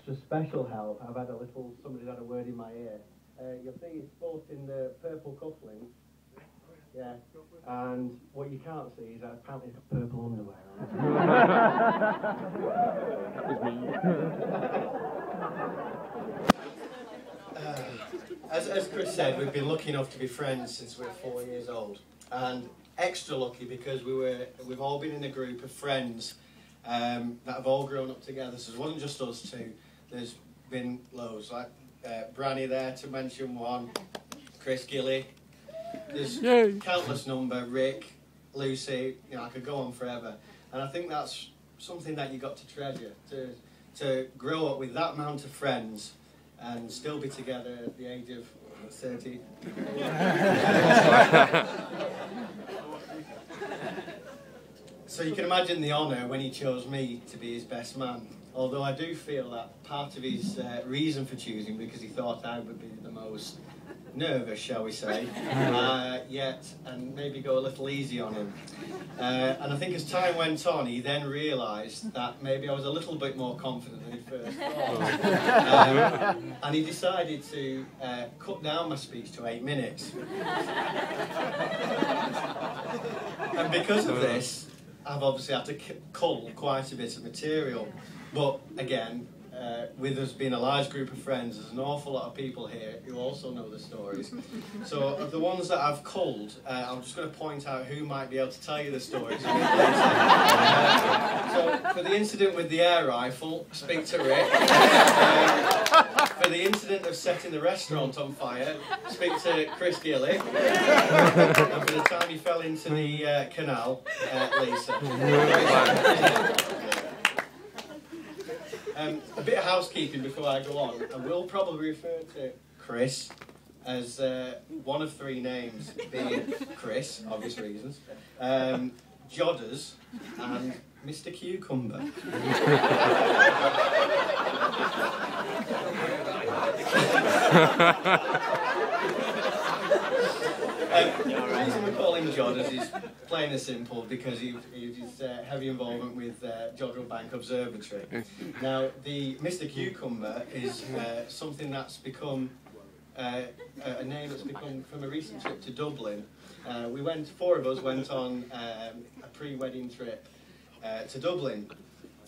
extra special help, I've had somebody's had a word in my ear. You'll see it's sporting the purple cufflinks. Yeah, and what you can't see is that apparently it's got purple underwear on. As Chris said, we've been lucky enough to be friends since we were 4 years old, and extra lucky because we've all been in a group of friends that have all grown up together. So it wasn't just us two. There's been loads, like Branny there to mention one, Chris Gilly. There's countless number, Rick, Lucy. You know, I could go on forever, and I think that's something that you got to treasure, to grow up with that amount of friends and still be together at the age of 30. So you can imagine the honour when he chose me to be his best man. Although I do feel that part of his reason for choosing because he thought I would be the most nervous, shall we say, and maybe go a little easy on him. And I think as time went on, he then realised that maybe I was a little bit more confident than he first thought. And he decided to cut down my speech to 8 minutes. And because of this, I've obviously had to cull quite a bit of material. But again, with us being a large group of friends, there's an awful lot of people here who also know the stories. So of the ones that I've culled, I'm just going to point out who might be able to tell you the stories. So for the incident with the air rifle, speak to Rick. For the incident of setting the restaurant on fire, speak to Chris Gilly. And for the time he fell into the canal, Lisa. A bit of housekeeping before I go on. I will probably refer to Chris as one of 3 names, being Chris, obvious reasons, Jodders, and Mr. Cucumber. The reason we call him Jodders is plain and simple because of his heavy involvement with Jodrell Bank Observatory. Now, the Mr. Cucumber is something that's become a name that's become from a recent trip to Dublin. 4 of us went on a pre-wedding trip to Dublin,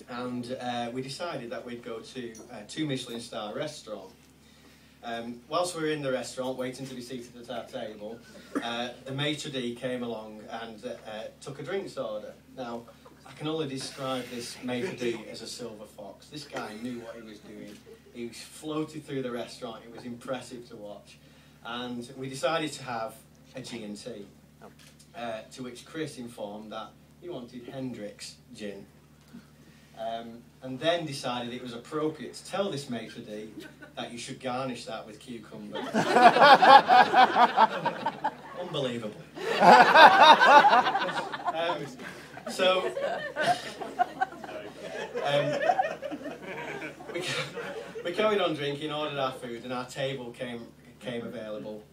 and we decided that we'd go to 2 Michelin star restaurant. Whilst we were in the restaurant waiting to be seated at our table, the maitre d' came along and took a drinks order. Now, I can only describe this maitre d' as a silver fox. This guy knew what he was doing. He floated through the restaurant. It was impressive to watch. And we decided to have a G&T, to which Chris informed that he wanted Hendrick's gin. And then decided it was appropriate to tell this maitre d' that you should garnish that with cucumber. Unbelievable. We carried on drinking, ordered our food, and our table came available.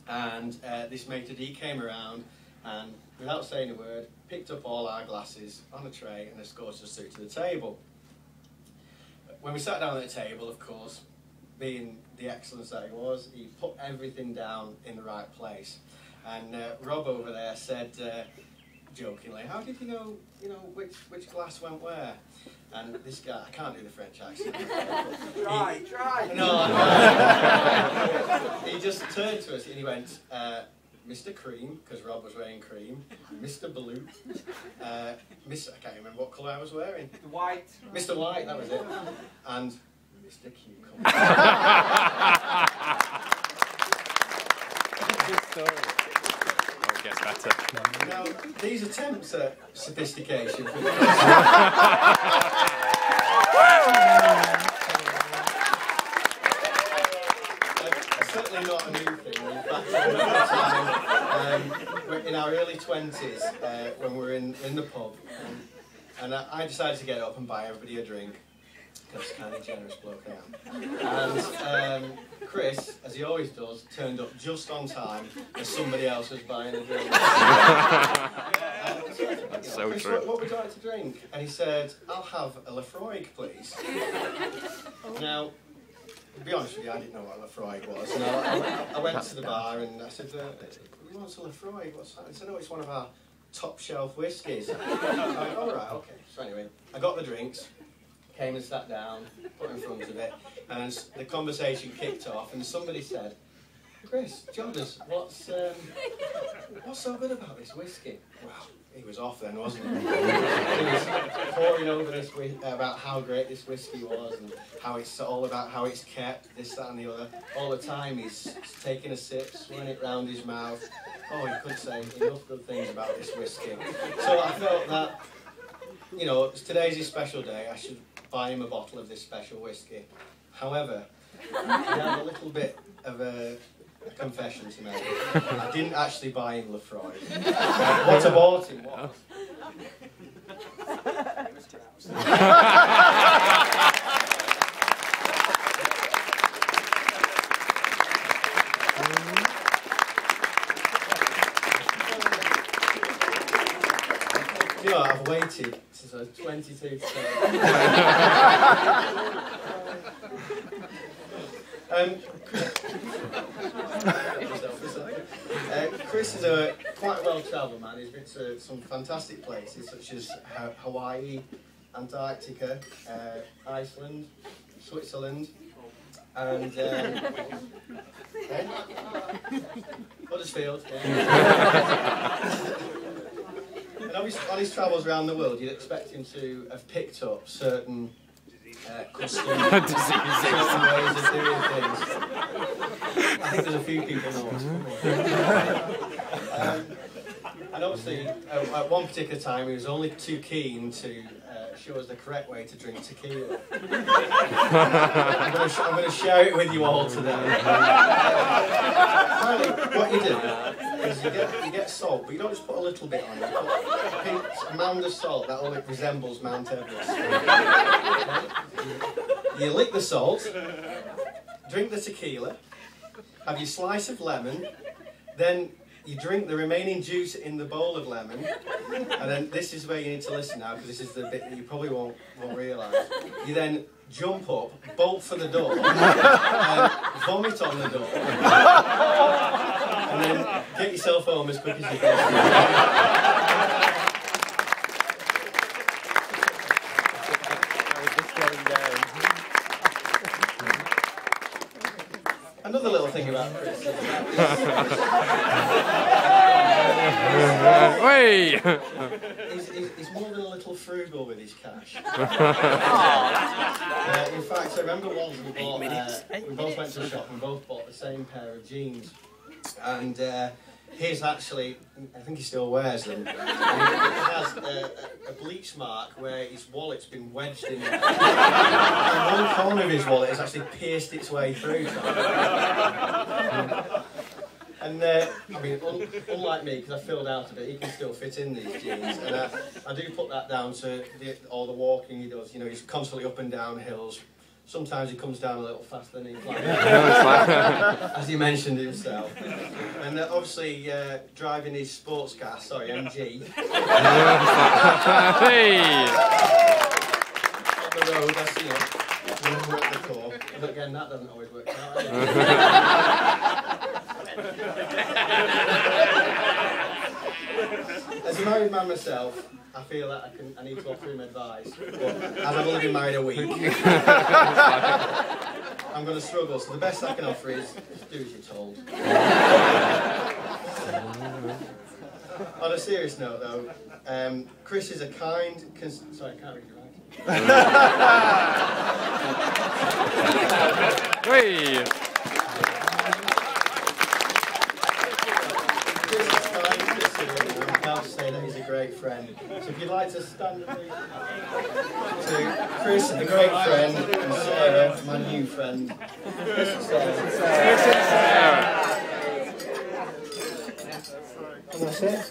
And this maitre d' came around and, without saying a word, picked up all our glasses on a tray and escorted us through to the table. When we sat down at the table, of course, being the excellence that he was, he put everything down in the right place. And Rob over there said, jokingly, "How did you know which glass went where?" And this guy, I can't do the French accent. Try. No. He just turned to us and he went, Mr. Cream, because Rob was wearing cream, Mr. Blue, I can't remember what colour I was wearing. White. Mr. White, that was it. And Mr. Cucumber. Good story. Oh, it gets better. Now, these attempts at sophistication for certainly not a new thing. In fact, we're in our early 20s when we were in the pub, and I decided to get up and buy everybody a drink. That's kind of generous bloke I am. And Chris, as he always does, turned up just on time as somebody else was buying a drink. So Chris, true. what would you like to drink? And he said, I'll have a Lafroig, please. Now, to be honest with you, I didn't know what a Lafroig was. And I went to the bar and I said, "We want a Lafroig, what's that?" He said, "No, it's one of our top shelf whiskies." I went, "All right, okay." So anyway, I got the drinks, came and sat down, put in front of it, and the conversation kicked off and somebody said, "Chris, Jodders, what's so good about this whiskey?" Well, he was off then, wasn't he? He was pouring over this about how great this whiskey was and how it's all about how it's kept, this, that and the other. All the time he's taking a sip, swirling it round his mouth. Oh, he couldn't say enough good things about this whiskey. So I felt that, you know, today's his special day, I should buy him a bottle of this special whiskey. However, I have a little bit of a confession to make. I didn't actually buy him Lafroig. What I bought him was... You know, I've waited since I was 22 to say. Chris is a quite well-travelled man. He's been to some fantastic places such as Hawaii, Antarctica, Iceland, Switzerland, and Huddersfield. And obviously, on his travels around the world, you'd expect him to have picked up certain customs, certain ways of doing things. I think there's a few people know what's coming. And obviously, at one particular time, he was only too keen to show us the correct way to drink tequila. I'm going to share it with you all today. Finally, what you do is you get salt, but you don't just put a little bit on it. You put a mound of salt that only resembles Mount Everest. You lick the salt, drink the tequila, have your slice of lemon, then you drink the remaining juice in the bowl of lemon, and then this is where you need to listen now, because this is the bit that you probably won't realise. You then jump up, bolt for the door, vomit on the door, and then get yourself home as quick as you can. Another little thing about Chris is he's more than a little frugal with his cash. In fact, I remember once we both went to the shop and we both bought the same pair of jeans. And his actually, I think he still wears them. And he has a bleach mark where his wallet's been wedged in there. And one corner of his wallet has actually pierced its way through. And I mean, unlike me, because I filled out a bit, he can still fit in these jeans. And I do put that down to all the walking he does. You know, he's constantly up and down hills. Sometimes he comes down a little faster than he climbs, as he mentioned himself. And obviously, driving his sports car, sorry, MG. Hey! On the road, that's, you know, at the core. But again, that doesn't always work out. As a married man myself, I feel that I need to offer him advice. But as I've only been married a week, I'm going to struggle. So the best I can offer is just do as you're told. On a serious note, though, Chris is a kind. Sorry, I can't read your writing. Hey! To say that he's a great friend. So if you'd like to stand with me to Chris, the great friend, and Sarah, my new friend. Chris and Sarah. And that's it.